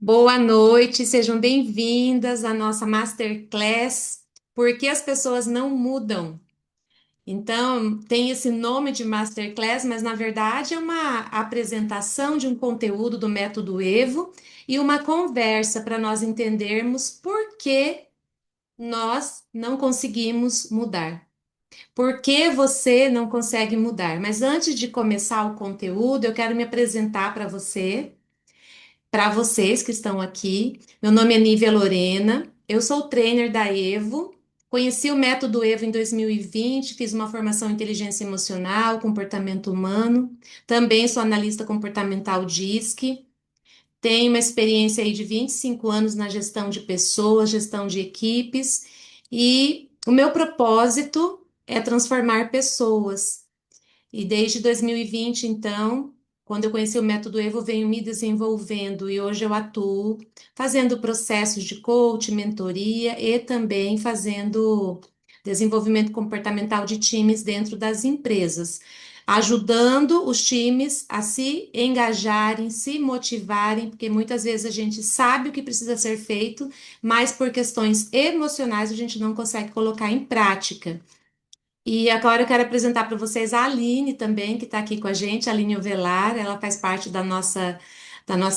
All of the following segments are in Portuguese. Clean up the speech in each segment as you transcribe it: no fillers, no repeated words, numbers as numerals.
Boa noite, sejam bem-vindas à nossa Masterclass. Por que as pessoas não mudam? Então, tem esse nome de Masterclass, mas na verdade é uma apresentação de um conteúdo do método Evo e uma conversa para nós entendermos por que nós não conseguimos mudar. Por que você não consegue mudar? Mas antes de começar o conteúdo, eu quero me apresentar para vocês que estão aqui. Meu nome é Nívia Lorena, eu sou trainer da Evo. Conheci o método Evo em 2020, fiz uma formação em inteligência emocional, comportamento humano. Também sou analista comportamental DISC. Tenho uma experiência aí de 25 anos na gestão de pessoas, gestão de equipes. E o meu propósito é transformar pessoas. E desde 2020, então, quando eu conheci o método Evo, eu venho me desenvolvendo e hoje eu atuo fazendo processos de coach, mentoria e também fazendo desenvolvimento comportamental de times dentro das empresas, ajudando os times a se engajarem, se motivarem, porque muitas vezes a gente sabe o que precisa ser feito, mas por questões emocionais a gente não consegue colocar em prática. E agora eu quero apresentar para vocês a Aline também, que está aqui com a gente, a Aline Ovelar, ela faz parte da nossa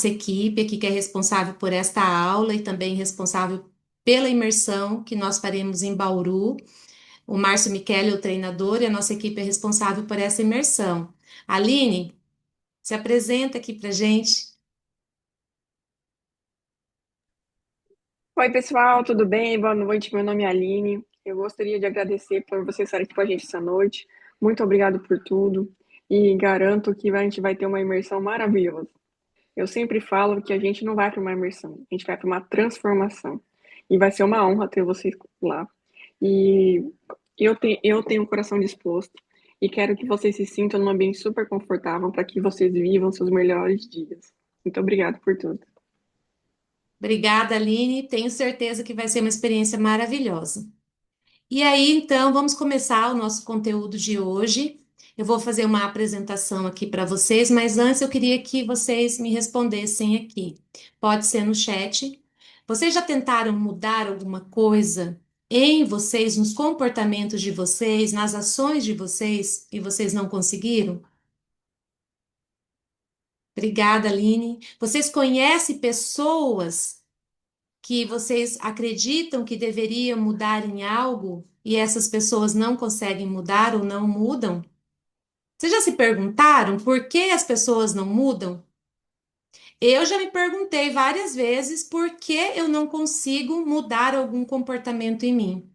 equipe aqui, que é responsável por esta aula e também responsável pela imersão que nós faremos em Bauru. O Márcio Michele é o treinador e a nossa equipe é responsável por essa imersão. Aline, se apresenta aqui para gente. Oi, pessoal, tudo bem? Boa noite. Meu nome é Aline. Eu gostaria de agradecer por você estar aqui com a gente essa noite. Muito obrigado por tudo e garanto que a gente vai ter uma imersão maravilhosa. Eu sempre falo que a gente não vai para uma imersão, a gente vai para uma transformação. E vai ser uma honra ter vocês lá. E eu tenho o coração disposto e quero que vocês se sintam num ambiente super confortável para que vocês vivam seus melhores dias. Muito obrigado por tudo. Obrigada, Aline. Tenho certeza que vai ser uma experiência maravilhosa. E aí, então, vamos começar o nosso conteúdo de hoje. Eu vou fazer uma apresentação aqui para vocês, mas antes eu queria que vocês me respondessem aqui. Pode ser no chat. Vocês já tentaram mudar alguma coisa em vocês, nos comportamentos de vocês, nas ações de vocês e vocês não conseguiram? Obrigada, Aline. Vocês conhecem pessoas que vocês acreditam que deveriam mudar em algo e essas pessoas não conseguem mudar ou não mudam? Vocês já se perguntaram por que as pessoas não mudam? Eu já me perguntei várias vezes por que eu não consigo mudar algum comportamento em mim.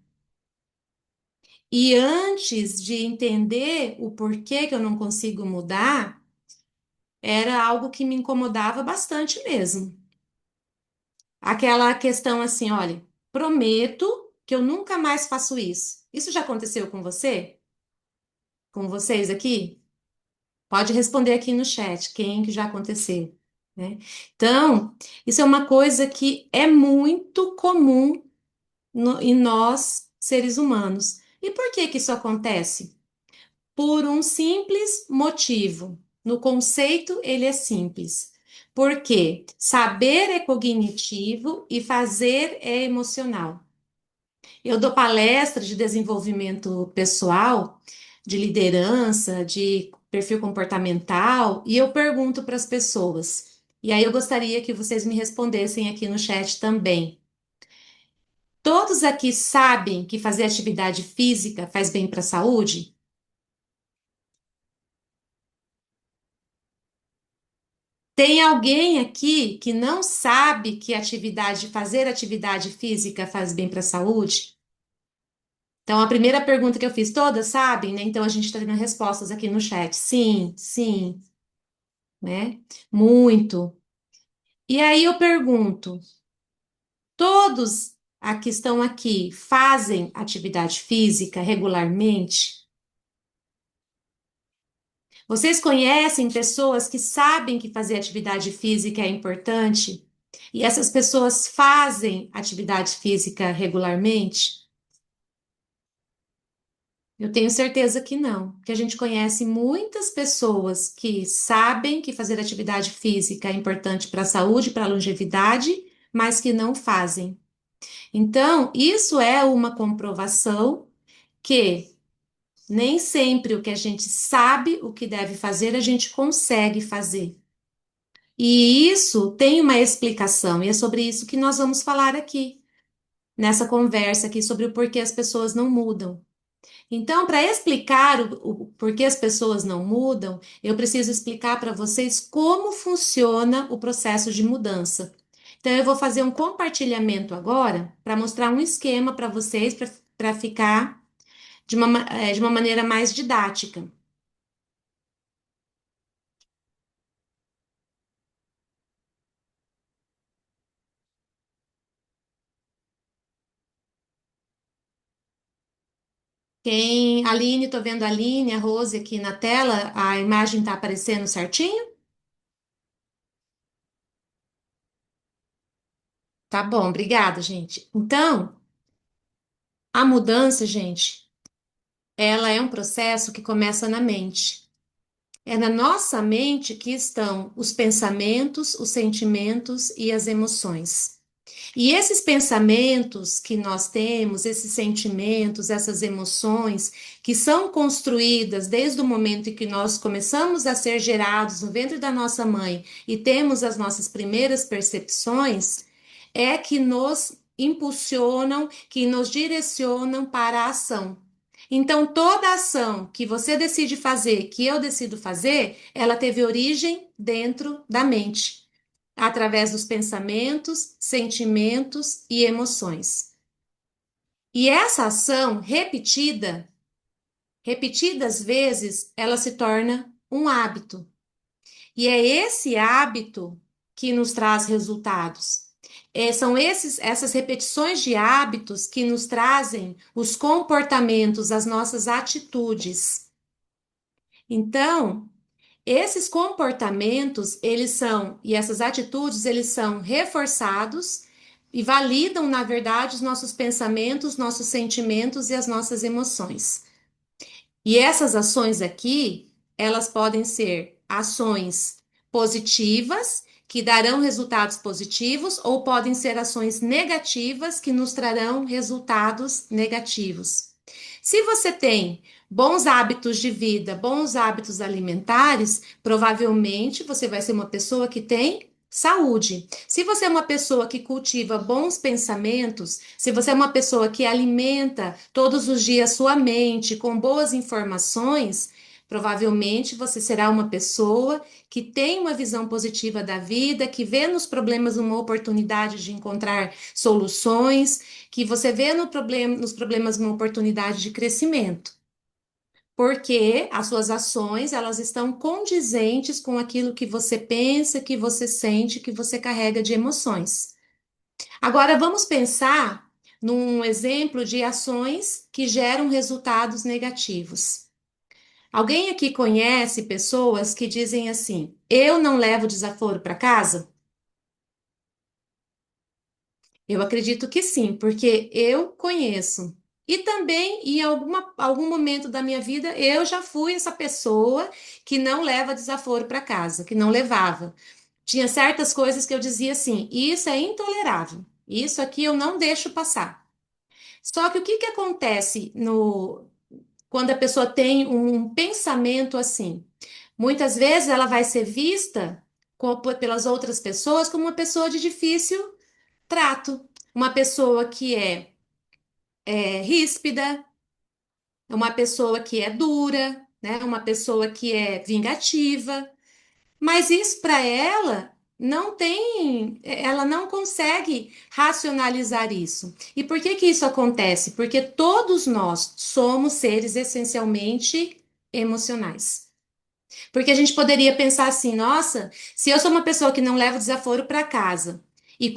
E antes de entender o porquê que eu não consigo mudar, era algo que me incomodava bastante mesmo. Aquela questão assim, olha, prometo que eu nunca mais faço isso. Isso já aconteceu com você? Com vocês aqui? Pode responder aqui no chat, quem que já aconteceu, né? Então, isso é uma coisa que é muito comum em nós, seres humanos. E por que que isso acontece? Por um simples motivo. No conceito, ele é simples. Porque saber é cognitivo e fazer é emocional. Eu dou palestra de desenvolvimento pessoal, de liderança, de perfil comportamental, e eu pergunto para as pessoas. E aí eu gostaria que vocês me respondessem aqui no chat também. Todos aqui sabem que fazer atividade física faz bem para a saúde? Tem alguém aqui que não sabe que fazer atividade física faz bem para a saúde? Então, a primeira pergunta que eu fiz, todas sabem, né? Então, a gente está tendo respostas aqui no chat. Sim, sim, né? Muito. E aí eu pergunto, todos que estão aqui fazem atividade física regularmente? Vocês conhecem pessoas que sabem que fazer atividade física é importante? E essas pessoas fazem atividade física regularmente? Eu tenho certeza que não, porque a gente conhece muitas pessoas que sabem que fazer atividade física é importante para a saúde, para a longevidade, mas que não fazem. Então, isso é uma comprovação que nem sempre o que a gente sabe o que deve fazer, a gente consegue fazer. E isso tem uma explicação, e é sobre isso que nós vamos falar aqui, nessa conversa aqui, sobre o porquê as pessoas não mudam. Então, para explicar o porquê as pessoas não mudam, eu preciso explicar para vocês como funciona o processo de mudança. Então, eu vou fazer um compartilhamento agora para mostrar um esquema para vocês, para ficar de uma maneira mais didática. Aline, tô vendo a Aline, a Rose aqui na tela, a imagem tá aparecendo certinho? Tá bom, obrigada, gente. Então, a mudança, gente, ela é um processo que começa na mente. É na nossa mente que estão os pensamentos, os sentimentos e as emoções. E esses pensamentos que nós temos, esses sentimentos, essas emoções, que são construídas desde o momento em que nós começamos a ser gerados no ventre da nossa mãe e temos as nossas primeiras percepções, é que nos impulsionam, que nos direcionam para a ação. Então, toda ação que você decide fazer, que eu decido fazer, ela teve origem dentro da mente através dos pensamentos, sentimentos e emoções. E essa ação repetida, repetidas vezes, ela se torna um hábito. E é esse hábito que nos traz resultados. São essas repetições de hábitos que nos trazem os comportamentos, as nossas atitudes. Então, esses comportamentos, e essas atitudes, eles são reforçados e validam, na verdade, os nossos pensamentos, nossos sentimentos e as nossas emoções. E essas ações aqui, elas podem ser ações positivas, que darão resultados positivos, ou podem ser ações negativas, que nos trarão resultados negativos. Se você tem bons hábitos de vida, bons hábitos alimentares, provavelmente você vai ser uma pessoa que tem saúde. Se você é uma pessoa que cultiva bons pensamentos, se você é uma pessoa que alimenta todos os dias sua mente com boas informações, provavelmente você será uma pessoa que tem uma visão positiva da vida, que vê nos problemas uma oportunidade de encontrar soluções, que você vê nos problemas uma oportunidade de crescimento. Porque as suas ações, elas estão condizentes com aquilo que você pensa, que você sente, que você carrega de emoções. Agora vamos pensar num exemplo de ações que geram resultados negativos. Alguém aqui conhece pessoas que dizem assim: eu não levo desaforo para casa? Eu acredito que sim, porque eu conheço. E também, em algum momento da minha vida, eu já fui essa pessoa que não leva desaforo para casa, que não levava. Tinha certas coisas que eu dizia assim: isso é intolerável, isso aqui eu não deixo passar. Só que o que que acontece quando a pessoa tem um pensamento assim? Muitas vezes ela vai ser vista pelas outras pessoas como uma pessoa de difícil trato, uma pessoa que é ríspida, uma pessoa que é dura, né? Uma pessoa que é vingativa. Mas isso para ela não tem, ela não consegue racionalizar isso. E por que que isso acontece? Porque todos nós somos seres essencialmente emocionais. Porque a gente poderia pensar assim, nossa, se eu sou uma pessoa que não leva desaforo para casa, e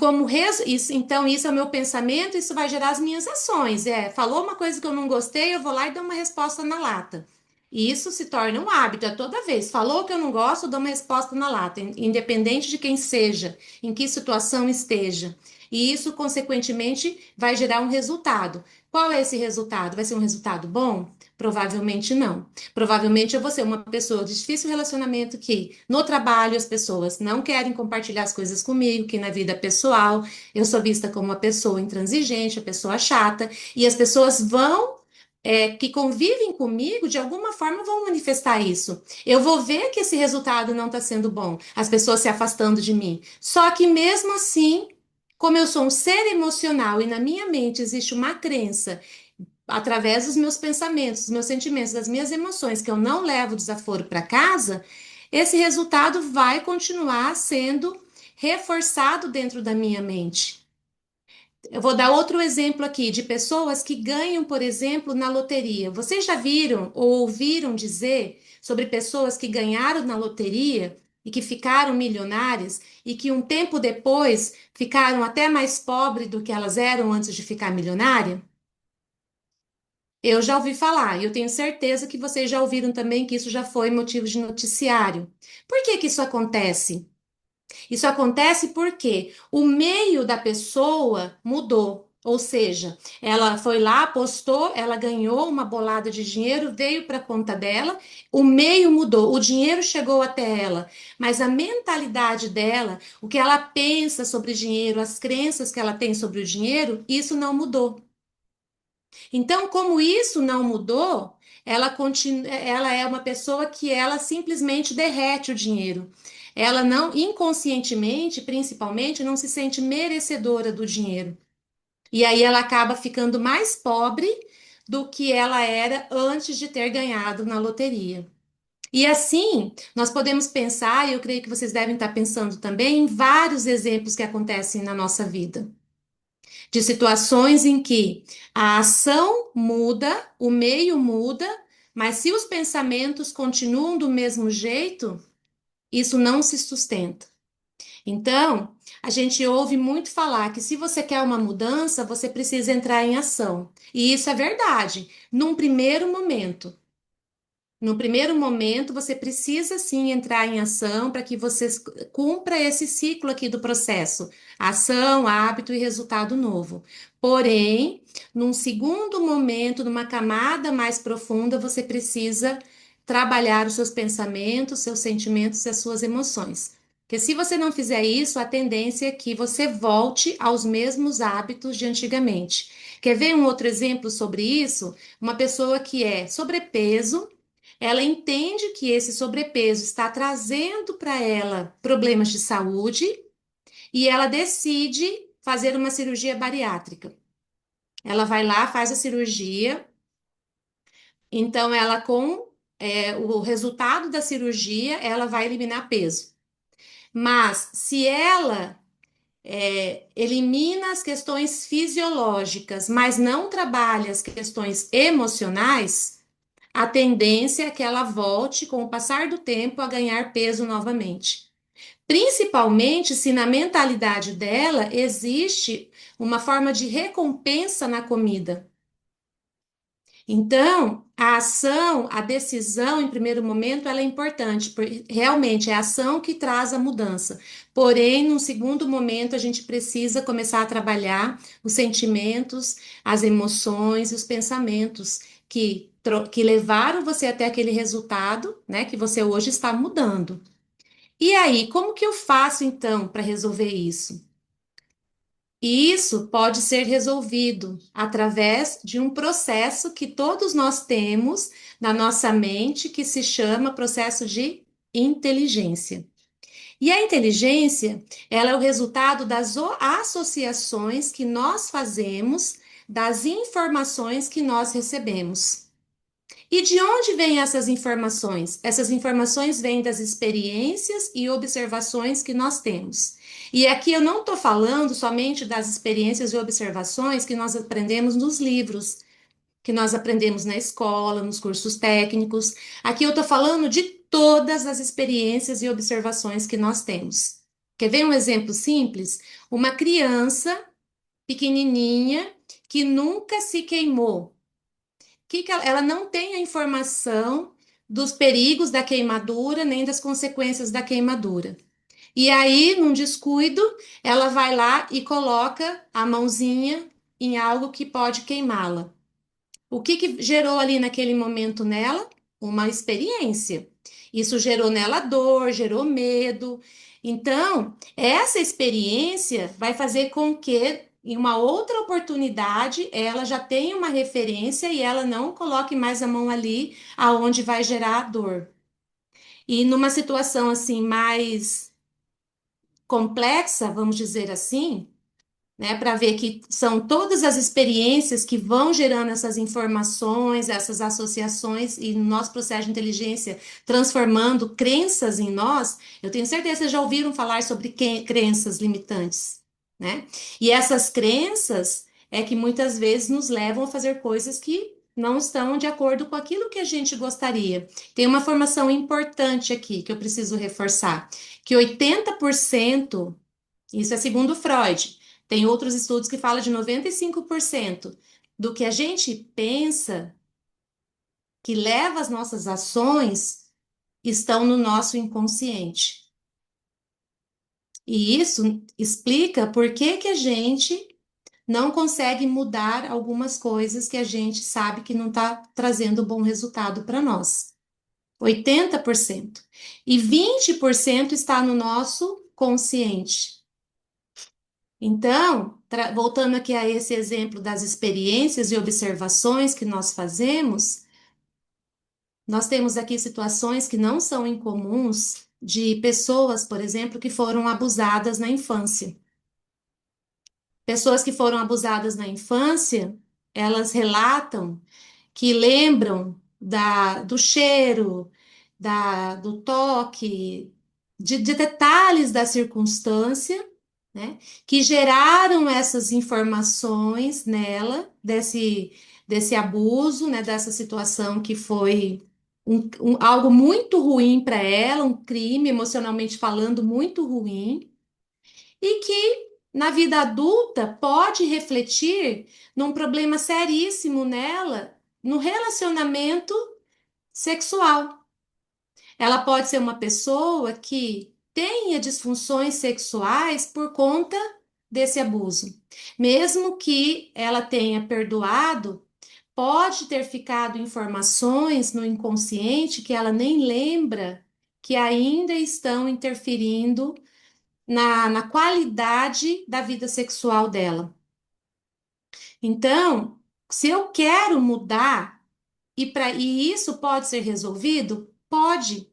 então isso é o meu pensamento, isso vai gerar as minhas ações. Falou uma coisa que eu não gostei, eu vou lá e dou uma resposta na lata. E isso se torna um hábito. É toda vez. Falou que eu não gosto, eu dou uma resposta na lata, independente de quem seja, em que situação esteja. E isso, consequentemente, vai gerar um resultado. Qual é esse resultado? Vai ser um resultado bom? Provavelmente não. Provavelmente eu vou ser uma pessoa de difícil relacionamento que no trabalho as pessoas não querem compartilhar as coisas comigo, que na vida pessoal eu sou vista como uma pessoa intransigente, uma pessoa chata, e as pessoas que convivem comigo, de alguma forma vão manifestar isso. Eu vou ver que esse resultado não está sendo bom, as pessoas se afastando de mim. Só que mesmo assim, como eu sou um ser emocional e na minha mente existe uma crença, através dos meus pensamentos, dos meus sentimentos, das minhas emoções, que eu não levo desaforo para casa, esse resultado vai continuar sendo reforçado dentro da minha mente. Eu vou dar outro exemplo aqui de pessoas que ganham, por exemplo, na loteria. Vocês já viram ou ouviram dizer sobre pessoas que ganharam na loteria e que ficaram milionárias e que um tempo depois ficaram até mais pobres do que elas eram antes de ficar milionária? Eu já ouvi falar, e eu tenho certeza que vocês já ouviram também que isso já foi motivo de noticiário. Por que que isso acontece? Isso acontece porque o meio da pessoa mudou. Ou seja, ela foi lá, apostou, ela ganhou uma bolada de dinheiro, veio para a conta dela, o meio mudou, o dinheiro chegou até ela, mas a mentalidade dela, o que ela pensa sobre dinheiro, as crenças que ela tem sobre o dinheiro, isso não mudou. Então, como isso não mudou, ela é uma pessoa que ela simplesmente derrete o dinheiro. Ela não, inconscientemente, principalmente, não se sente merecedora do dinheiro. E aí ela acaba ficando mais pobre do que ela era antes de ter ganhado na loteria. E assim, nós podemos pensar, e eu creio que vocês devem estar pensando também, em vários exemplos que acontecem na nossa vida de situações em que a ação muda, o meio muda, mas se os pensamentos continuam do mesmo jeito, isso não se sustenta. Então, a gente ouve muito falar que se você quer uma mudança, você precisa entrar em ação. E isso é verdade, num primeiro momento. No primeiro momento, você precisa sim entrar em ação para que você cumpra esse ciclo aqui do processo: ação, hábito e resultado novo. Porém, num segundo momento, numa camada mais profunda, você precisa trabalhar os seus pensamentos, seus sentimentos e as suas emoções. Porque se você não fizer isso, a tendência é que você volte aos mesmos hábitos de antigamente. Quer ver um outro exemplo sobre isso? Uma pessoa que é sobrepeso, ela entende que esse sobrepeso está trazendo para ela problemas de saúde e ela decide fazer uma cirurgia bariátrica. Ela vai lá, faz a cirurgia, então ela o resultado da cirurgia, ela vai eliminar peso. Mas se ela elimina as questões fisiológicas, mas não trabalha as questões emocionais, a tendência é que ela volte, com o passar do tempo, a ganhar peso novamente. Principalmente se na mentalidade dela existe uma forma de recompensa na comida. Então, a ação, a decisão, em primeiro momento, ela é importante, porque realmente é a ação que traz a mudança. Porém, num segundo momento, a gente precisa começar a trabalhar os sentimentos, as emoções e os pensamentos que levaram você até aquele resultado, né, que você hoje está mudando. E aí, como que eu faço então para resolver isso? E isso pode ser resolvido através de um processo que todos nós temos na nossa mente, que se chama processo de inteligência. E a inteligência, ela é o resultado das associações que nós fazemos das informações que nós recebemos. E de onde vêm essas informações? Essas informações vêm das experiências e observações que nós temos. E aqui eu não estou falando somente das experiências e observações que nós aprendemos nos livros, que nós aprendemos na escola, nos cursos técnicos. Aqui eu estou falando de todas as experiências e observações que nós temos. Quer ver um exemplo simples? Uma criança pequenininha que nunca se queimou, ela não tem a informação dos perigos da queimadura, nem das consequências da queimadura. E aí, num descuido, ela vai lá e coloca a mãozinha em algo que pode queimá-la. O que que gerou ali naquele momento nela? Uma experiência. Isso gerou nela dor, gerou medo. Então, essa experiência vai fazer com que, em uma outra oportunidade, ela já tenha uma referência e ela não coloque mais a mão ali aonde vai gerar a dor. E numa situação assim mais complexa, vamos dizer assim, né, para ver que são todas as experiências que vão gerando essas informações, essas associações e no nosso processo de inteligência transformando crenças em nós. Eu tenho certeza que vocês já ouviram falar sobre crenças limitantes, né? E essas crenças é que muitas vezes nos levam a fazer coisas que não estão de acordo com aquilo que a gente gostaria. Tem uma formação importante aqui que eu preciso reforçar, que 80%, isso é segundo Freud. Tem outros estudos que falam de 95% do que a gente pensa que leva as nossas ações estão no nosso inconsciente. E isso explica por que que a gente não consegue mudar algumas coisas que a gente sabe que não está trazendo bom resultado para nós. 80%. E 20% está no nosso consciente. Então, voltando aqui a esse exemplo das experiências e observações que nós fazemos, nós temos aqui situações que não são incomuns de pessoas, por exemplo, que foram abusadas na infância. Pessoas que foram abusadas na infância, elas relatam que lembram do cheiro, do toque, de detalhes da circunstância, né, que geraram essas informações nela, desse abuso, né, dessa situação que foi algo muito ruim para ela, um crime, emocionalmente falando, muito ruim, e que na vida adulta pode refletir num problema seríssimo nela, no relacionamento sexual. Ela pode ser uma pessoa que tenha disfunções sexuais por conta desse abuso. Mesmo que ela tenha perdoado, pode ter ficado informações no inconsciente que ela nem lembra que ainda estão interferindo na qualidade da vida sexual dela. Então, se eu quero mudar, e isso pode ser resolvido? Pode.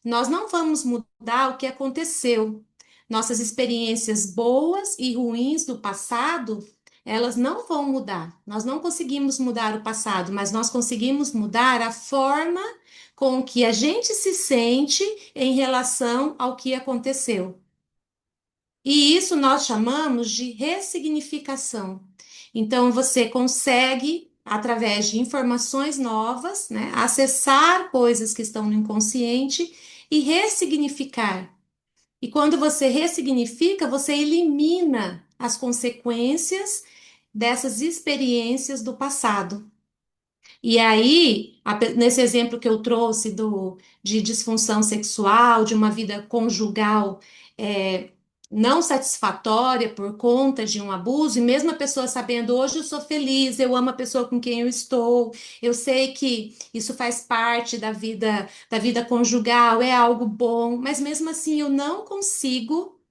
Nós não vamos mudar o que aconteceu. Nossas experiências boas e ruins do passado, elas não vão mudar. Nós não conseguimos mudar o passado, mas nós conseguimos mudar a forma com que a gente se sente em relação ao que aconteceu. E isso nós chamamos de ressignificação. Então, você consegue, através de informações novas, né, acessar coisas que estão no inconsciente e ressignificar. E quando você ressignifica, você elimina as consequências dessas experiências do passado. E aí, nesse exemplo que eu trouxe de disfunção sexual, de uma vida conjugal não satisfatória por conta de um abuso, e mesmo a pessoa sabendo, hoje eu sou feliz, eu amo a pessoa com quem eu estou, eu sei que isso faz parte da vida conjugal, é algo bom, mas mesmo assim eu não consigo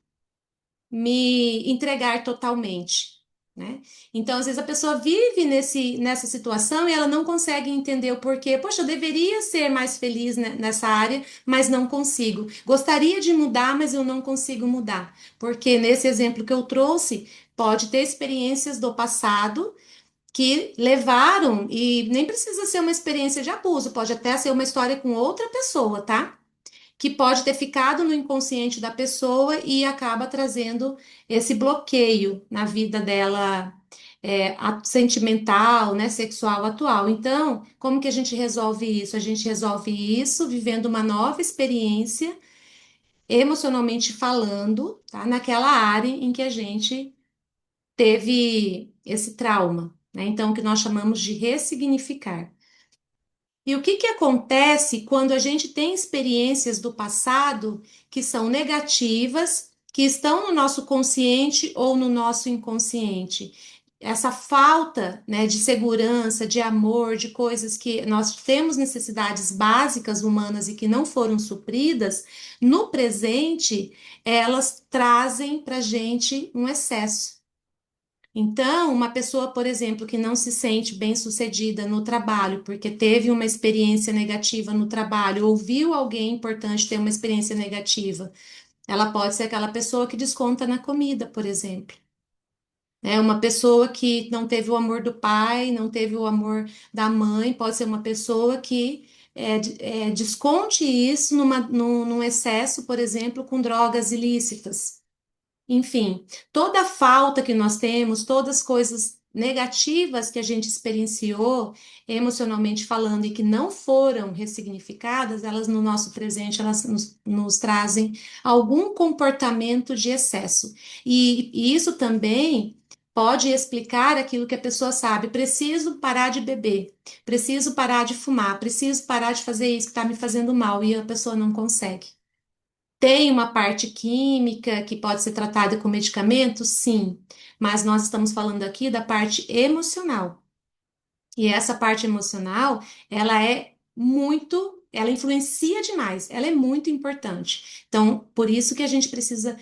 me entregar totalmente, né? Então, às vezes a pessoa vive nessa situação e ela não consegue entender o porquê. Poxa, eu deveria ser mais feliz nessa área, mas não consigo. Gostaria de mudar, mas eu não consigo mudar. Porque nesse exemplo que eu trouxe, pode ter experiências do passado que levaram, e nem precisa ser uma experiência de abuso, pode até ser uma história com outra pessoa, tá? Que pode ter ficado no inconsciente da pessoa e acaba trazendo esse bloqueio na vida dela, sentimental, né, sexual atual. Então, como que a gente resolve isso? A gente resolve isso vivendo uma nova experiência, emocionalmente falando, tá? Naquela área em que a gente teve esse trauma, né? Então, o que nós chamamos de ressignificar. E o que que acontece quando a gente tem experiências do passado que são negativas, que estão no nosso consciente ou no nosso inconsciente? Essa falta, né, de segurança, de amor, de coisas que nós temos necessidades básicas humanas e que não foram supridas, no presente, elas trazem para a gente um excesso. Então, uma pessoa, por exemplo, que não se sente bem-sucedida no trabalho, porque teve uma experiência negativa no trabalho, ouviu alguém importante ter uma experiência negativa, ela pode ser aquela pessoa que desconta na comida, por exemplo. É uma pessoa que não teve o amor do pai, não teve o amor da mãe, pode ser uma pessoa que desconte isso num excesso, por exemplo, com drogas ilícitas. Enfim, toda a falta que nós temos, todas as coisas negativas que a gente experienciou, emocionalmente falando, e que não foram ressignificadas, elas no nosso presente, elas nos trazem algum comportamento de excesso. E isso também pode explicar aquilo que a pessoa sabe. Preciso parar de beber, preciso parar de fumar, preciso parar de fazer isso que está me fazendo mal, e a pessoa não consegue. Tem uma parte química que pode ser tratada com medicamentos? Sim, mas nós estamos falando aqui da parte emocional. E essa parte emocional, ela influencia demais, ela é muito importante. Então, por isso que a gente precisa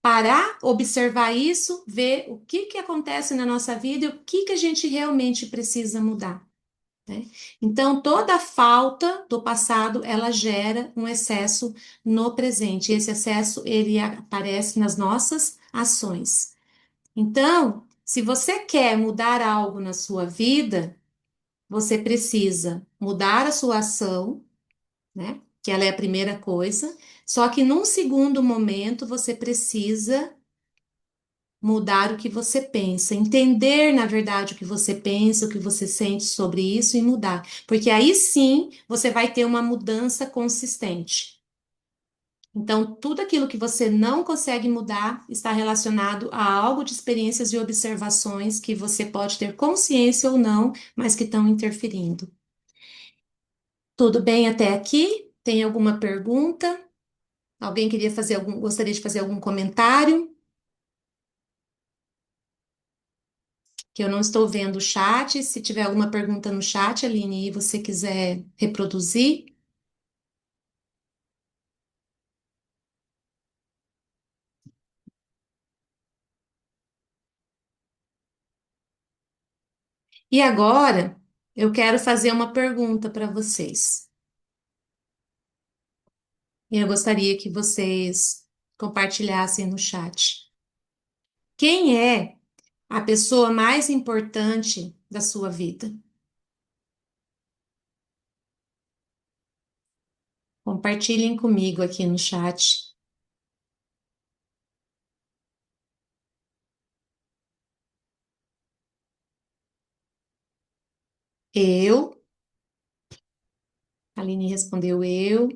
parar, observar isso, ver o que que acontece na nossa vida e o que que a gente realmente precisa mudar, né? Então, toda falta do passado, ela gera um excesso no presente. E esse excesso, ele aparece nas nossas ações. Então, se você quer mudar algo na sua vida, você precisa mudar a sua ação, né? Que ela é a primeira coisa. Só que num segundo momento, você precisa mudar o que você pensa, entender, na verdade, o que você pensa, o que você sente sobre isso e mudar. Porque aí sim você vai ter uma mudança consistente. Então, tudo aquilo que você não consegue mudar está relacionado a algo de experiências e observações que você pode ter consciência ou não, mas que estão interferindo. Tudo bem até aqui? Tem alguma pergunta? Alguém gostaria de fazer algum comentário? Que eu não estou vendo o chat. Se tiver alguma pergunta no chat, Aline, e você quiser reproduzir. E agora, eu quero fazer uma pergunta para vocês. E eu gostaria que vocês compartilhassem no chat. Quem é a pessoa mais importante da sua vida? Compartilhem comigo aqui no chat. Eu, a Aline respondeu eu.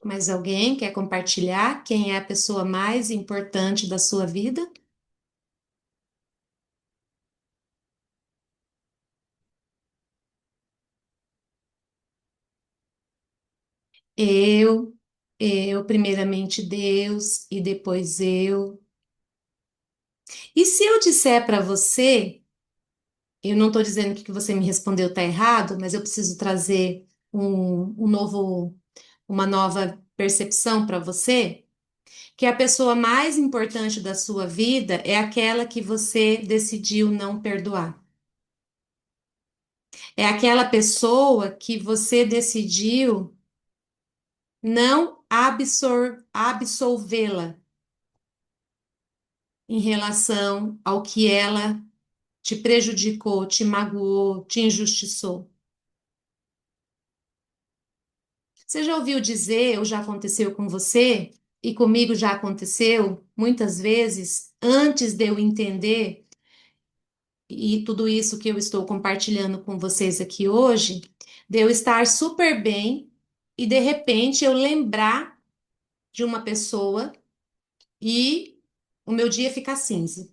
Mais alguém quer compartilhar quem é a pessoa mais importante da sua vida? Eu, primeiramente Deus e depois eu. E se eu disser para você, eu não estou dizendo que o que você me respondeu está errado, mas eu preciso trazer uma nova percepção para você, que a pessoa mais importante da sua vida é aquela que você decidiu não perdoar. É aquela pessoa que você decidiu não absolvê-la em relação ao que ela te prejudicou, te magoou, te injustiçou. Você já ouviu dizer, ou já aconteceu com você, e comigo já aconteceu muitas vezes, antes de eu entender, e tudo isso que eu estou compartilhando com vocês aqui hoje, de eu estar super bem e de repente eu lembrar de uma pessoa e o meu dia ficar cinza.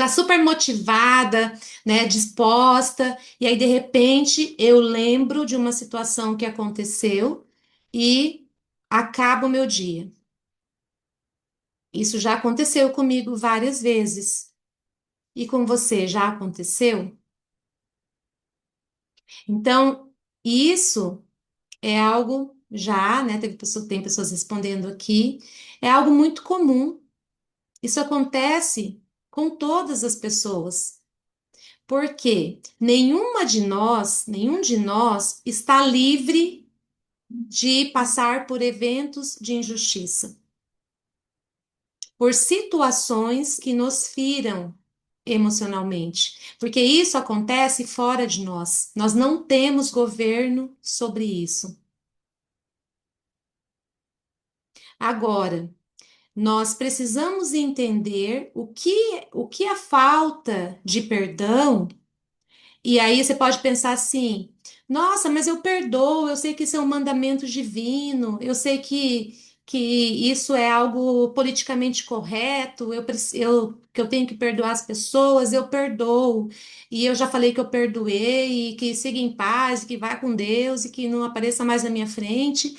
tá super motivada, né, disposta, e aí de repente eu lembro de uma situação que aconteceu e acaba o meu dia. Isso já aconteceu comigo várias vezes. E com você já aconteceu? Então, isso é algo já, né? Tem pessoas respondendo aqui, é algo muito comum. Isso acontece com todas as pessoas. Porque nenhum de nós está livre de passar por eventos de injustiça, por situações que nos firam emocionalmente, porque isso acontece fora de nós. Nós não temos governo sobre isso. Agora, nós precisamos entender o que a falta de perdão. E aí você pode pensar assim: nossa, mas eu perdoo, eu sei que isso é um mandamento divino, eu sei que isso é algo politicamente correto, que eu tenho que perdoar as pessoas, eu perdoo. E eu já falei que eu perdoei, e que siga em paz, que vá com Deus e que não apareça mais na minha frente.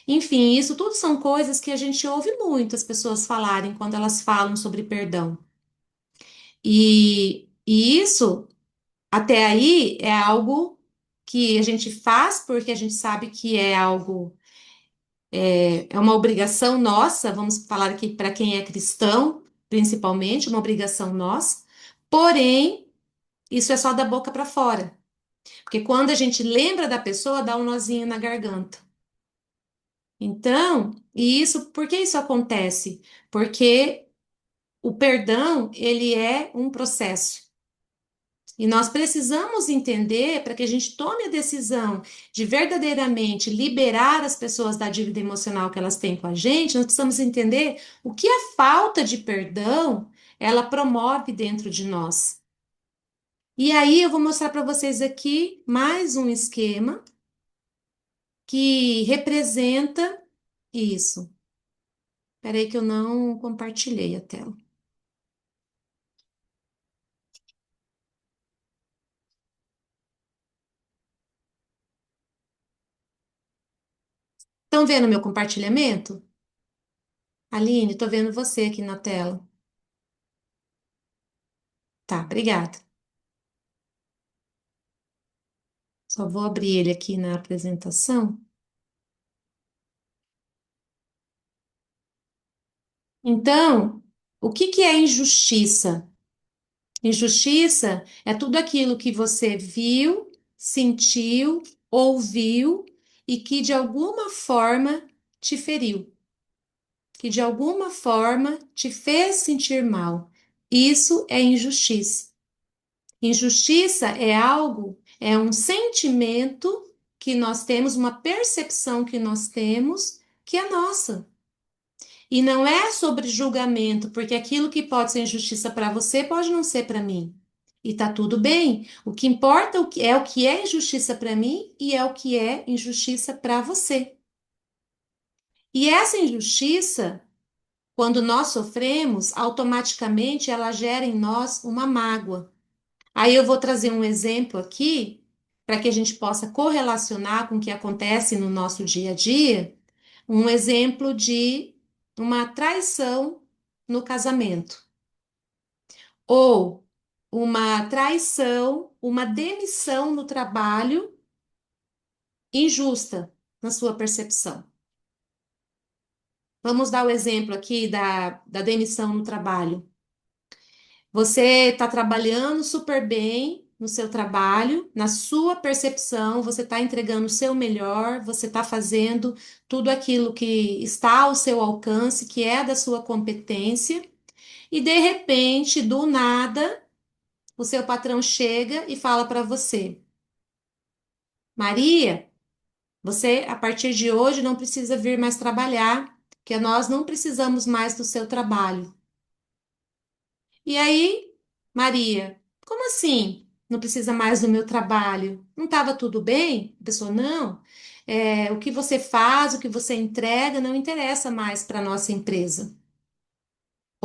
Enfim, isso tudo são coisas que a gente ouve muito as pessoas falarem quando elas falam sobre perdão. E isso. Até aí é algo que a gente faz porque a gente sabe que é algo, é uma obrigação nossa, vamos falar aqui para quem é cristão, principalmente, uma obrigação nossa. Porém, isso é só da boca para fora, porque quando a gente lembra da pessoa, dá um nozinho na garganta. Então, e isso, por que isso acontece? Porque o perdão, ele é um processo. E nós precisamos entender, para que a gente tome a decisão de verdadeiramente liberar as pessoas da dívida emocional que elas têm com a gente, nós precisamos entender o que a falta de perdão ela promove dentro de nós. E aí eu vou mostrar para vocês aqui mais um esquema que representa isso. Espera aí que eu não compartilhei a tela. Estão vendo meu compartilhamento? Aline, estou vendo você aqui na tela. Tá, obrigada. Só vou abrir ele aqui na apresentação. Então, o que que é injustiça? Injustiça é tudo aquilo que você viu, sentiu, ouviu e que de alguma forma te feriu, que de alguma forma te fez sentir mal. Isso é injustiça. Injustiça é algo, é um sentimento que nós temos, uma percepção que nós temos que é nossa. E não é sobre julgamento, porque aquilo que pode ser injustiça para você pode não ser para mim. E tá tudo bem. O que importa é o que é injustiça para mim e é o que é injustiça para você. E essa injustiça, quando nós sofremos, automaticamente ela gera em nós uma mágoa. Aí eu vou trazer um exemplo aqui para que a gente possa correlacionar com o que acontece no nosso dia a dia, um exemplo de uma traição no casamento, ou uma traição, uma demissão no trabalho injusta na sua percepção. Vamos dar o exemplo aqui da demissão no trabalho. Você está trabalhando super bem no seu trabalho, na sua percepção, você está entregando o seu melhor, você está fazendo tudo aquilo que está ao seu alcance, que é da sua competência, e de repente, do nada, o seu patrão chega e fala para você: Maria, você a partir de hoje não precisa vir mais trabalhar, que nós não precisamos mais do seu trabalho. E aí, Maria, como assim? Não precisa mais do meu trabalho? Não estava tudo bem? A pessoa, não. O que você faz, o que você entrega, não interessa mais para a nossa empresa.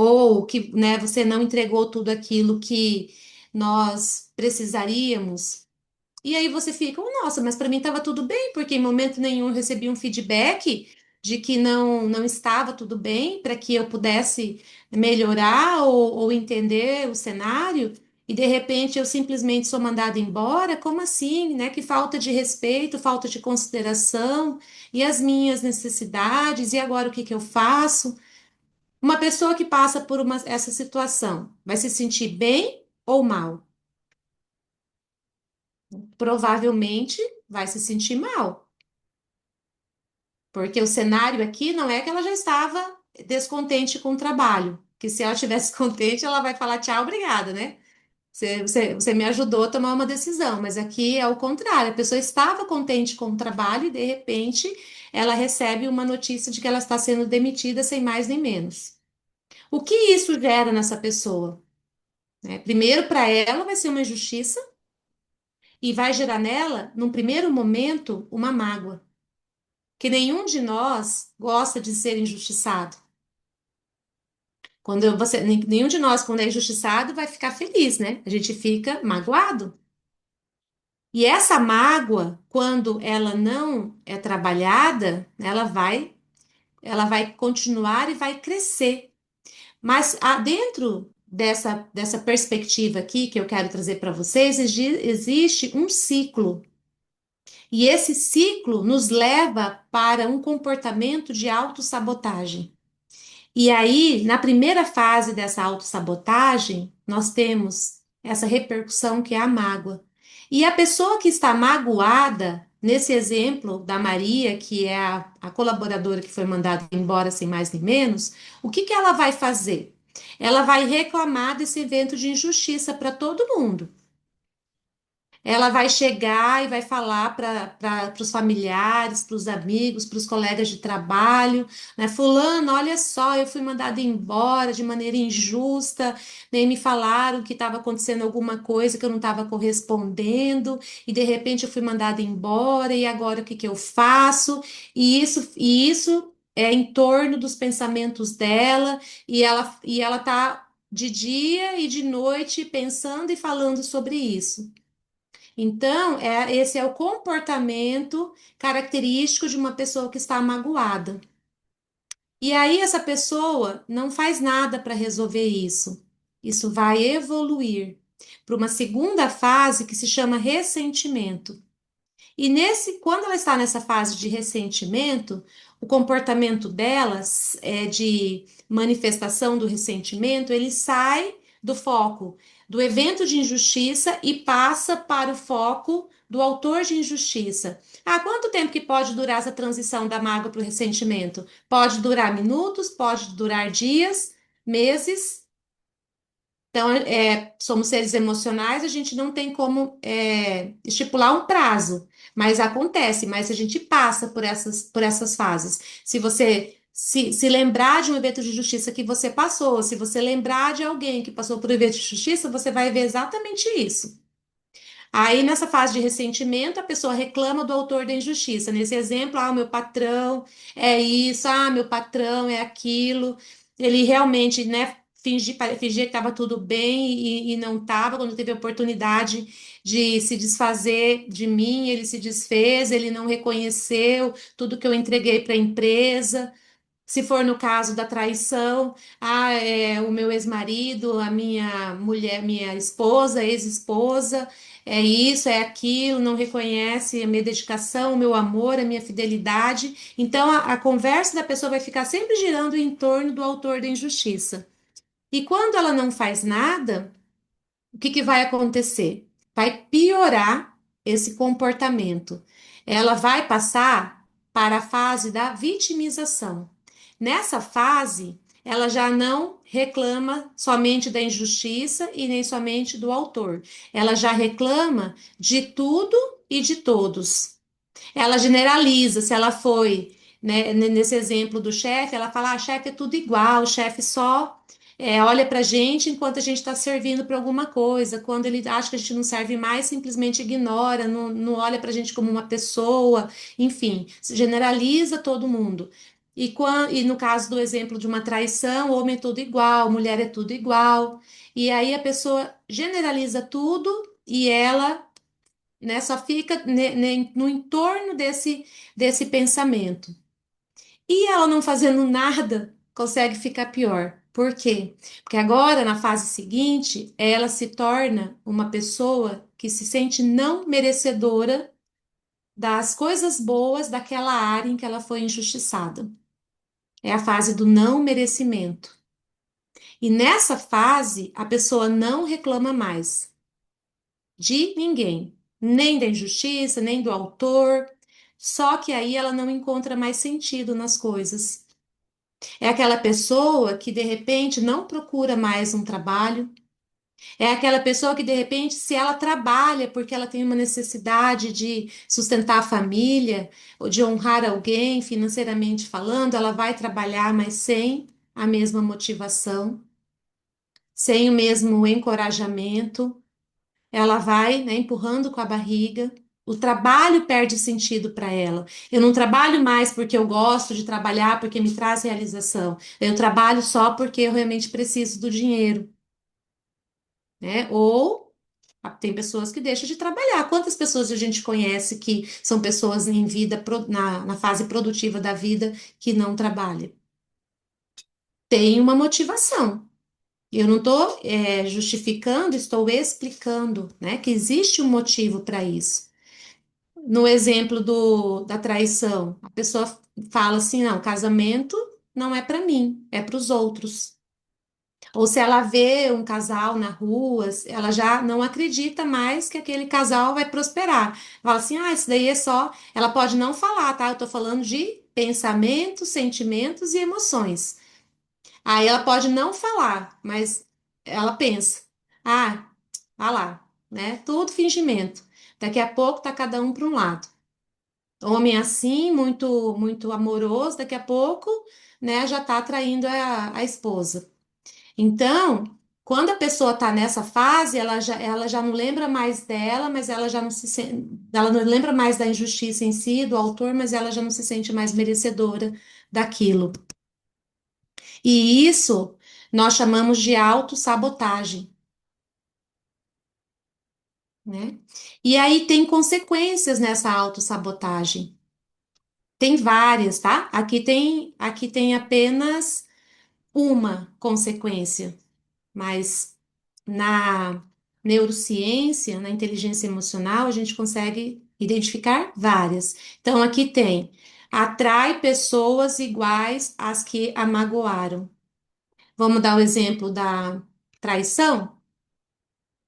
ou que, né, você não entregou tudo aquilo que nós precisaríamos. E aí você fica, "Oh, nossa, mas para mim estava tudo bem, porque em momento nenhum eu recebi um feedback de que não estava tudo bem, para que eu pudesse melhorar ou entender o cenário, e de repente eu simplesmente sou mandada embora. Como assim, né? Que falta de respeito, falta de consideração, e as minhas necessidades, e agora o que que eu faço? Uma pessoa que passa por essa situação vai se sentir bem ou mal? Provavelmente vai se sentir mal, porque o cenário aqui não é que ela já estava descontente com o trabalho, que se ela estivesse contente, ela vai falar tchau, obrigada, né? Você me ajudou a tomar uma decisão, mas aqui é o contrário, a pessoa estava contente com o trabalho e de repente ela recebe uma notícia de que ela está sendo demitida sem mais nem menos. O que isso gera nessa pessoa? Né? Primeiro, para ela vai ser uma injustiça e vai gerar nela, num primeiro momento, uma mágoa. Que nenhum de nós gosta de ser injustiçado. Nenhum de nós, quando é injustiçado, vai ficar feliz, né? A gente fica magoado. E essa mágoa, quando ela não é trabalhada, ela vai continuar e vai crescer. Mas dentro dessa perspectiva aqui que eu quero trazer para vocês, existe um ciclo. E esse ciclo nos leva para um comportamento de autossabotagem. E aí, na primeira fase dessa autossabotagem, nós temos essa repercussão que é a mágoa. E a pessoa que está magoada, nesse exemplo da Maria, que é a colaboradora que foi mandada embora sem mais nem menos, o que que ela vai fazer? Ela vai reclamar desse evento de injustiça para todo mundo. Ela vai chegar e vai falar para os familiares, para os amigos, para os colegas de trabalho, né? Fulano, olha só, eu fui mandada embora de maneira injusta, nem me falaram que estava acontecendo alguma coisa que eu não estava correspondendo, e de repente eu fui mandada embora, e agora o que que eu faço? E isso é em torno dos pensamentos dela, e ela tá de dia e de noite pensando e falando sobre isso. Então, esse é o comportamento característico de uma pessoa que está magoada. E aí, essa pessoa não faz nada para resolver isso. Isso vai evoluir para uma segunda fase que se chama ressentimento. E quando ela está nessa fase de ressentimento, o comportamento delas é de manifestação do ressentimento, ele sai do foco do evento de injustiça e passa para o foco do autor de injustiça. Quanto tempo que pode durar essa transição da mágoa para o ressentimento? Pode durar minutos, pode durar dias, meses. Então, somos seres emocionais, a gente não tem como estipular um prazo, mas acontece, mas a gente passa por essas fases. Se você se lembrar de um evento de justiça que você passou, se você lembrar de alguém que passou por um evento de justiça, você vai ver exatamente isso. Aí, nessa fase de ressentimento, a pessoa reclama do autor da injustiça. Nesse exemplo, o meu patrão é isso, meu patrão é aquilo. Ele realmente, né, fingia que estava tudo bem e não estava. Quando teve a oportunidade de se desfazer de mim, ele se desfez, ele não reconheceu tudo que eu entreguei para a empresa. Se for no caso da traição, o meu ex-marido, a minha mulher, minha esposa, ex-esposa, é isso, é aquilo, não reconhece a minha dedicação, o meu amor, a minha fidelidade. Então, a conversa da pessoa vai ficar sempre girando em torno do autor da injustiça. E quando ela não faz nada, o que que vai acontecer? Vai piorar esse comportamento. Ela vai passar para a fase da vitimização. Nessa fase, ela já não reclama somente da injustiça e nem somente do autor. Ela já reclama de tudo e de todos. Ela generaliza, se ela foi, né, nesse exemplo do chefe, ela fala, chefe é tudo igual, o chefe só olha pra gente enquanto a gente está servindo para alguma coisa. Quando ele acha que a gente não serve mais, simplesmente ignora, não olha pra gente como uma pessoa, enfim, se generaliza todo mundo. E no caso do exemplo de uma traição, homem é tudo igual, mulher é tudo igual. E aí a pessoa generaliza tudo e ela, né, só fica no entorno desse pensamento. E ela não fazendo nada consegue ficar pior. Por quê? Porque agora, na fase seguinte, ela se torna uma pessoa que se sente não merecedora das coisas boas daquela área em que ela foi injustiçada. É a fase do não merecimento. E nessa fase, a pessoa não reclama mais de ninguém, nem da injustiça, nem do autor. Só que aí ela não encontra mais sentido nas coisas. É aquela pessoa que de repente não procura mais um trabalho. É aquela pessoa que de repente, se ela trabalha porque ela tem uma necessidade de sustentar a família ou de honrar alguém financeiramente falando, ela vai trabalhar, mas sem a mesma motivação, sem o mesmo encorajamento. Ela vai, né, empurrando com a barriga. O trabalho perde sentido para ela. Eu não trabalho mais porque eu gosto de trabalhar, porque me traz realização. Eu trabalho só porque eu realmente preciso do dinheiro, né? Ou tem pessoas que deixam de trabalhar. Quantas pessoas a gente conhece que são pessoas em vida, na fase produtiva da vida, que não trabalham? Tem uma motivação. Eu não estou justificando, estou explicando, né, que existe um motivo para isso. No exemplo da traição, a pessoa fala assim: não, casamento não é para mim, é para os outros. Ou se ela vê um casal na rua, ela já não acredita mais que aquele casal vai prosperar. Fala assim: ah, isso daí é só. Ela pode não falar, tá? Eu tô falando de pensamentos, sentimentos e emoções. Aí ela pode não falar, mas ela pensa: ah, ah lá, né? Tudo fingimento. Daqui a pouco tá cada um para um lado. Homem assim, muito muito amoroso, daqui a pouco, né, já tá traindo a esposa. Então, quando a pessoa está nessa fase, ela já não lembra mais dela, mas ela já não se ela não lembra mais da injustiça em si, do autor, mas ela já não se sente mais merecedora daquilo. E isso nós chamamos de autossabotagem, né? E aí tem consequências nessa autossabotagem. Tem várias, tá? Aqui tem apenas uma consequência, mas na neurociência, na inteligência emocional, a gente consegue identificar várias. Então, aqui tem: atrai pessoas iguais às que a magoaram. Vamos dar o exemplo da traição?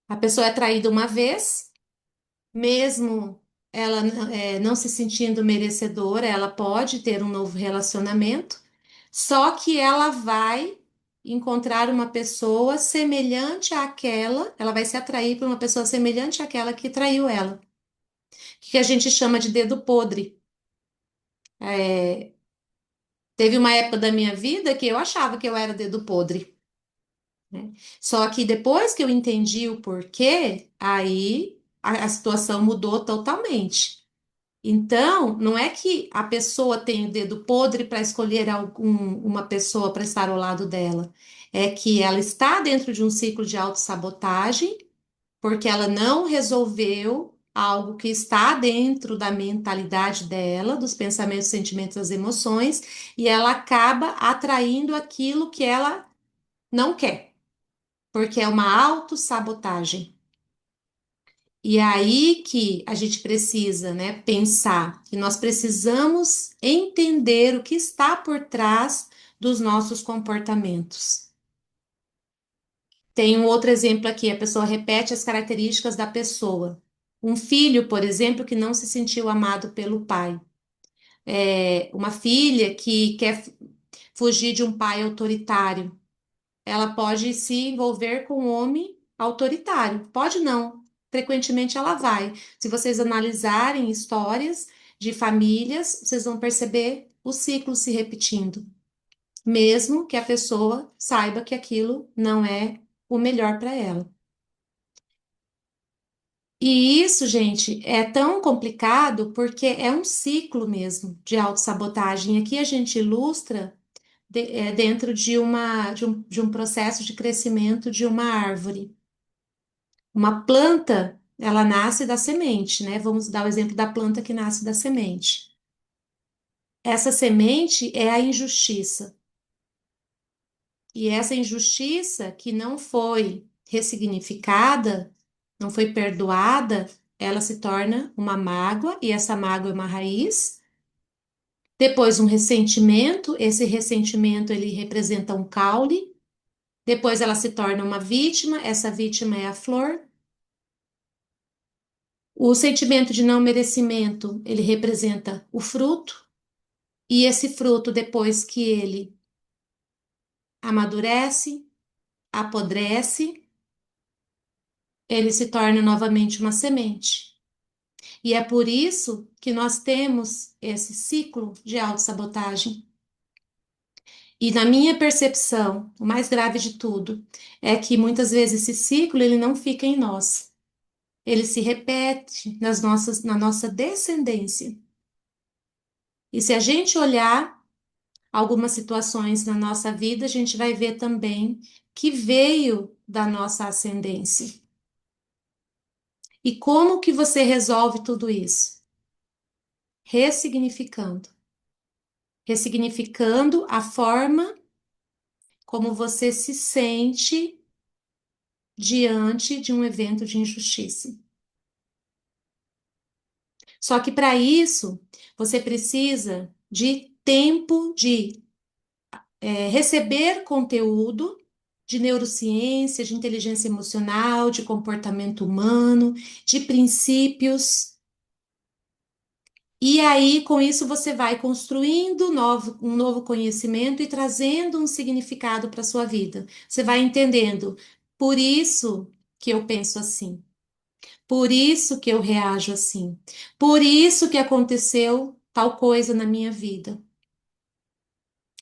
A pessoa é traída uma vez, mesmo ela não se sentindo merecedora, ela pode ter um novo relacionamento, só que ela vai encontrar uma pessoa semelhante àquela, ela vai se atrair por uma pessoa semelhante àquela que traiu ela, que a gente chama de dedo podre. É, teve uma época da minha vida que eu achava que eu era dedo podre, né? Só que depois que eu entendi o porquê, aí a situação mudou totalmente. Então, não é que a pessoa tem o dedo podre para escolher uma pessoa para estar ao lado dela. É que ela está dentro de um ciclo de autossabotagem, porque ela não resolveu algo que está dentro da mentalidade dela, dos pensamentos, sentimentos, das emoções, e ela acaba atraindo aquilo que ela não quer, porque é uma autossabotagem. E é aí que a gente precisa, né, pensar que nós precisamos entender o que está por trás dos nossos comportamentos. Tem um outro exemplo aqui: a pessoa repete as características da pessoa. Um filho, por exemplo, que não se sentiu amado pelo pai. Uma filha que quer fugir de um pai autoritário. Ela pode se envolver com um homem autoritário. Pode não. Frequentemente ela vai. Se vocês analisarem histórias de famílias, vocês vão perceber o ciclo se repetindo, mesmo que a pessoa saiba que aquilo não é o melhor para ela. E isso, gente, é tão complicado porque é um ciclo mesmo de autossabotagem. Aqui a gente ilustra dentro de um processo de crescimento de uma árvore. Uma planta, ela nasce da semente, né? Vamos dar o exemplo da planta que nasce da semente. Essa semente é a injustiça. E essa injustiça que não foi ressignificada, não foi perdoada, ela se torna uma mágoa, e essa mágoa é uma raiz. Depois, um ressentimento, esse ressentimento ele representa um caule. Depois, ela se torna uma vítima, essa vítima é a flor. O sentimento de não merecimento, ele representa o fruto. E esse fruto, depois que ele amadurece, apodrece, ele se torna novamente uma semente. E é por isso que nós temos esse ciclo de autossabotagem. E na minha percepção, o mais grave de tudo é que muitas vezes esse ciclo ele não fica em nós. Ele se repete na nossa descendência. E se a gente olhar algumas situações na nossa vida, a gente vai ver também que veio da nossa ascendência. E como que você resolve tudo isso? Ressignificando. Ressignificando a forma como você se sente diante de um evento de injustiça. Só que para isso, você precisa de tempo de receber conteúdo de neurociência, de inteligência emocional, de comportamento humano, de princípios. E aí, com isso, você vai construindo um novo conhecimento e trazendo um significado para a sua vida. Você vai entendendo. Por isso que eu penso assim. Por isso que eu reajo assim. Por isso que aconteceu tal coisa na minha vida.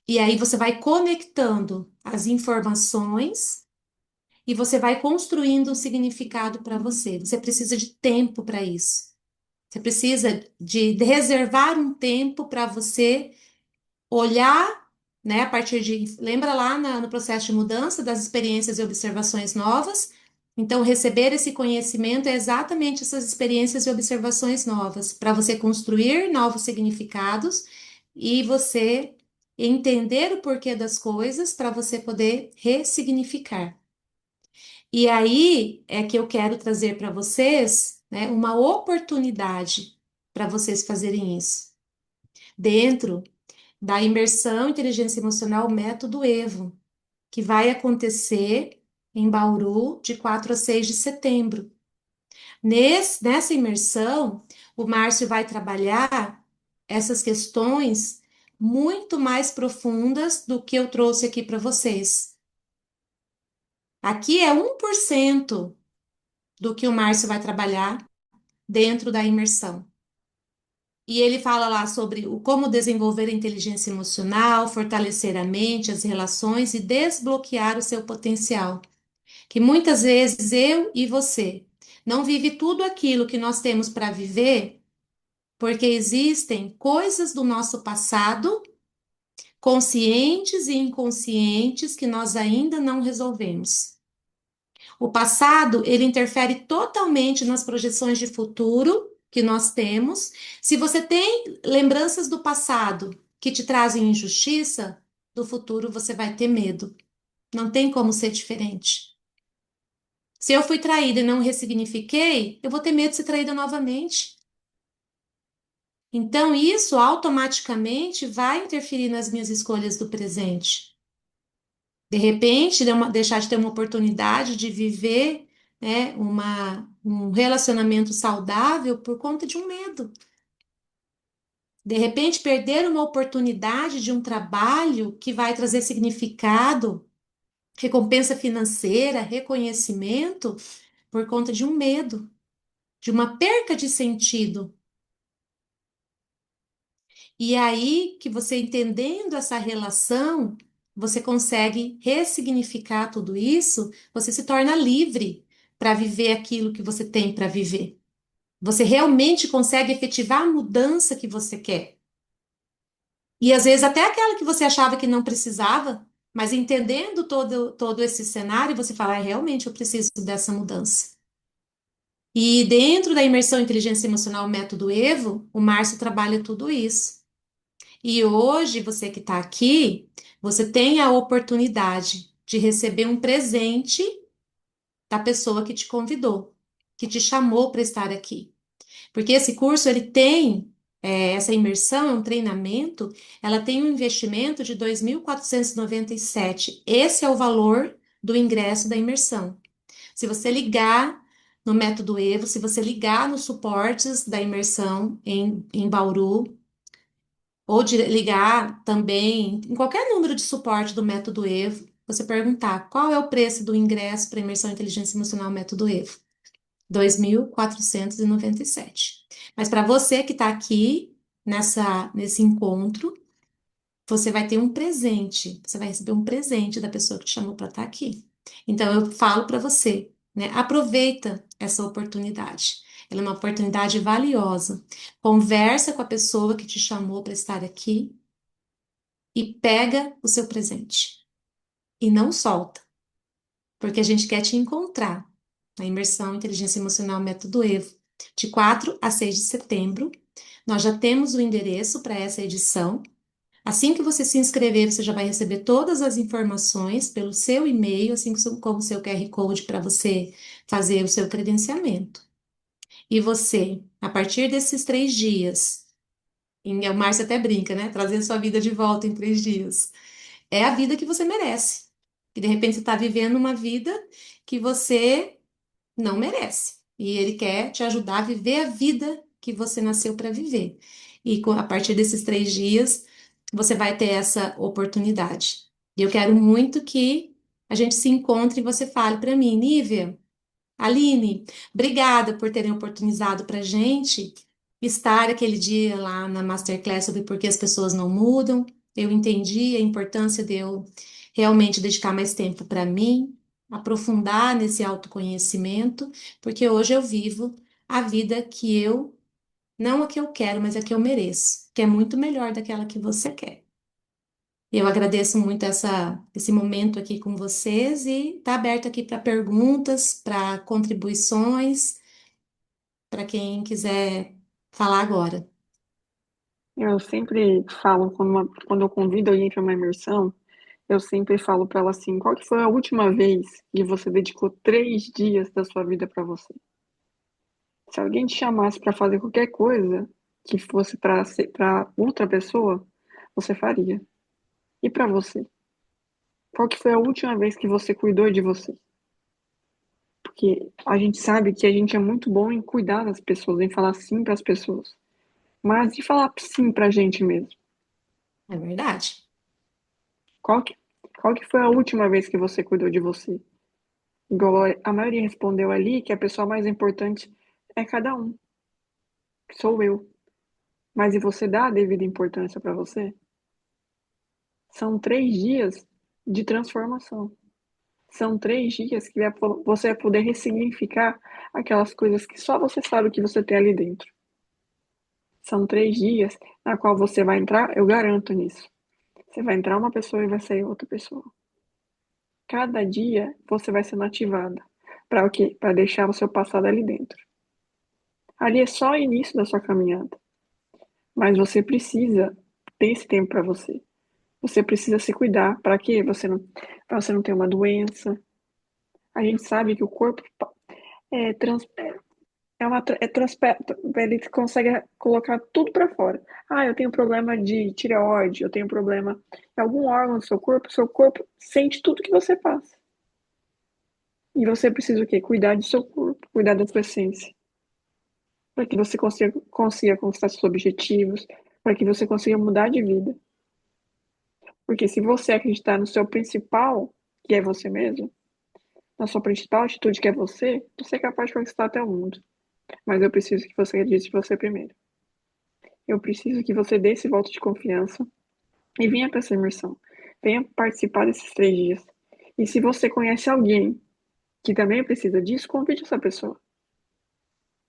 E aí você vai conectando as informações e você vai construindo um significado para você. Você precisa de tempo para isso. Você precisa de reservar um tempo para você olhar, né, a partir de, lembra lá no processo de mudança das experiências e observações novas? Então, receber esse conhecimento é exatamente essas experiências e observações novas, para você construir novos significados e você entender o porquê das coisas para você poder ressignificar. E aí é que eu quero trazer para vocês, né, uma oportunidade para vocês fazerem isso. Dentro da imersão inteligência emocional método Evo, que vai acontecer em Bauru de 4 a 6 de setembro. Nessa imersão, o Márcio vai trabalhar essas questões muito mais profundas do que eu trouxe aqui para vocês. Aqui é 1% do que o Márcio vai trabalhar dentro da imersão. E ele fala lá sobre como desenvolver a inteligência emocional, fortalecer a mente, as relações e desbloquear o seu potencial. Que muitas vezes eu e você não vive tudo aquilo que nós temos para viver, porque existem coisas do nosso passado, conscientes e inconscientes, que nós ainda não resolvemos. O passado, ele interfere totalmente nas projeções de futuro que nós temos. Se você tem lembranças do passado que te trazem injustiça, do futuro você vai ter medo. Não tem como ser diferente. Se eu fui traída e não ressignifiquei, eu vou ter medo de ser traída novamente. Então, isso automaticamente vai interferir nas minhas escolhas do presente. De repente, deixar de ter uma oportunidade de viver, né, um relacionamento saudável por conta de um medo. De repente, perder uma oportunidade de um trabalho que vai trazer significado, recompensa financeira, reconhecimento, por conta de um medo, de uma perca de sentido. E aí que você entendendo essa relação, você consegue ressignificar tudo isso, você se torna livre. para viver aquilo que você tem para viver. Você realmente consegue efetivar a mudança que você quer. E às vezes até aquela que você achava que não precisava, mas entendendo todo esse cenário, você fala, "Ah, realmente eu preciso dessa mudança." E dentro da imersão inteligência emocional método Evo, o Márcio trabalha tudo isso. E hoje, você que está aqui, você tem a oportunidade de receber um presente da pessoa que te convidou, que te chamou para estar aqui. Porque esse curso, ele tem, essa imersão, é um treinamento, ela tem um investimento de 2.497. Esse é o valor do ingresso da imersão. Se você ligar no Método Evo, se você ligar nos suportes da imersão em Bauru, ou ligar também em qualquer número de suporte do Método Evo, você perguntar qual é o preço do ingresso para imersão em inteligência emocional Método Evo. 2.497. Mas para você que está aqui nesse encontro, você vai ter um presente. Você vai receber um presente da pessoa que te chamou para estar aqui. Então eu falo para você, né? Aproveita essa oportunidade. Ela é uma oportunidade valiosa. Conversa com a pessoa que te chamou para estar aqui e pega o seu presente. E não solta, porque a gente quer te encontrar na imersão Inteligência Emocional Método Evo, de 4 a 6 de setembro. Nós já temos o endereço para essa edição. Assim que você se inscrever, você já vai receber todas as informações pelo seu e-mail, assim como o seu QR Code para você fazer o seu credenciamento. E você, a partir desses 3 dias, o Márcio até brinca, né? Trazer sua vida de volta em 3 dias. É a vida que você merece. E de repente você está vivendo uma vida que você não merece. E ele quer te ajudar a viver a vida que você nasceu para viver. E a partir desses 3 dias, você vai ter essa oportunidade. E eu quero muito que a gente se encontre e você fale para mim, Nívia, Aline, obrigada por terem oportunizado para a gente estar aquele dia lá na Masterclass sobre por que as pessoas não mudam. Eu entendi a importância de eu realmente dedicar mais tempo para mim, aprofundar nesse autoconhecimento, porque hoje eu vivo a vida que eu, não a que eu quero, mas a que eu mereço, que é muito melhor daquela que você quer. Eu agradeço muito esse momento aqui com vocês e está aberto aqui para perguntas, para contribuições, para quem quiser falar agora. Eu sempre falo, quando eu convido alguém para uma imersão, eu sempre falo para ela assim, qual que foi a última vez que você dedicou 3 dias da sua vida para você? Se alguém te chamasse para fazer qualquer coisa que fosse para outra pessoa, você faria. E para você? Qual que foi a última vez que você cuidou de você? Porque a gente sabe que a gente é muito bom em cuidar das pessoas, em falar sim para as pessoas. Mas e falar sim para a gente mesmo? É verdade. Qual que, qual que foi a última vez que você cuidou de você? Igual a maioria respondeu ali que a pessoa mais importante é cada um, sou eu. Mas e você dá a devida importância para você? São 3 dias de transformação. São 3 dias que você vai poder ressignificar aquelas coisas que só você sabe que você tem ali dentro. São 3 dias na qual você vai entrar, eu garanto nisso. Você vai entrar uma pessoa e vai sair outra pessoa. Cada dia você vai sendo ativada. Para o quê? Para deixar o seu passado ali dentro. Ali é só o início da sua caminhada. Mas você precisa ter esse tempo para você. Você precisa se cuidar. Para quê? Para você não ter uma doença. A gente sabe que o corpo é, trans, é uma, é transpe- ele consegue colocar tudo para fora. Ah, eu tenho problema de tireoide, eu tenho problema em algum órgão do seu corpo sente tudo que você passa. E você precisa o quê? Cuidar do seu corpo, cuidar da sua essência, para que você consiga conquistar seus objetivos, para que você consiga mudar de vida. Porque se você acreditar no seu principal, que é você mesmo, na sua principal atitude, que é você é capaz de conquistar até o mundo. Mas eu preciso que você acredite em você primeiro. Eu preciso que você dê esse voto de confiança e venha para essa imersão. Venha participar desses 3 dias. E se você conhece alguém que também precisa disso, convide essa pessoa.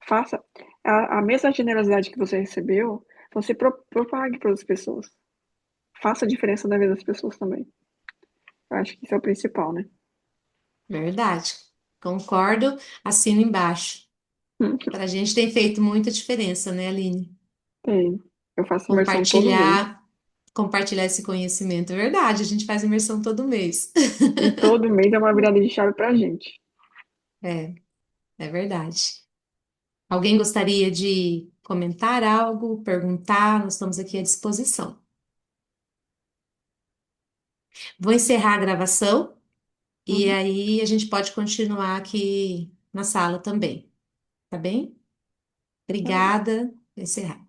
Faça a mesma generosidade que você recebeu, você propague para as pessoas. Faça a diferença na vida das pessoas também. Eu acho que isso é o principal, né? Verdade. Concordo, assino embaixo. Para a gente tem feito muita diferença, né, Aline? Tem. Eu faço imersão todo mês. Compartilhar esse conhecimento. É verdade, a gente faz imersão todo mês. E todo mês é uma virada de chave pra gente. É, é verdade. Alguém gostaria de comentar algo, perguntar? Nós estamos aqui à disposição. Vou encerrar a gravação e Uhum. aí a gente pode continuar aqui na sala também, tá bem? Tá bem. Obrigada. Vou encerrar.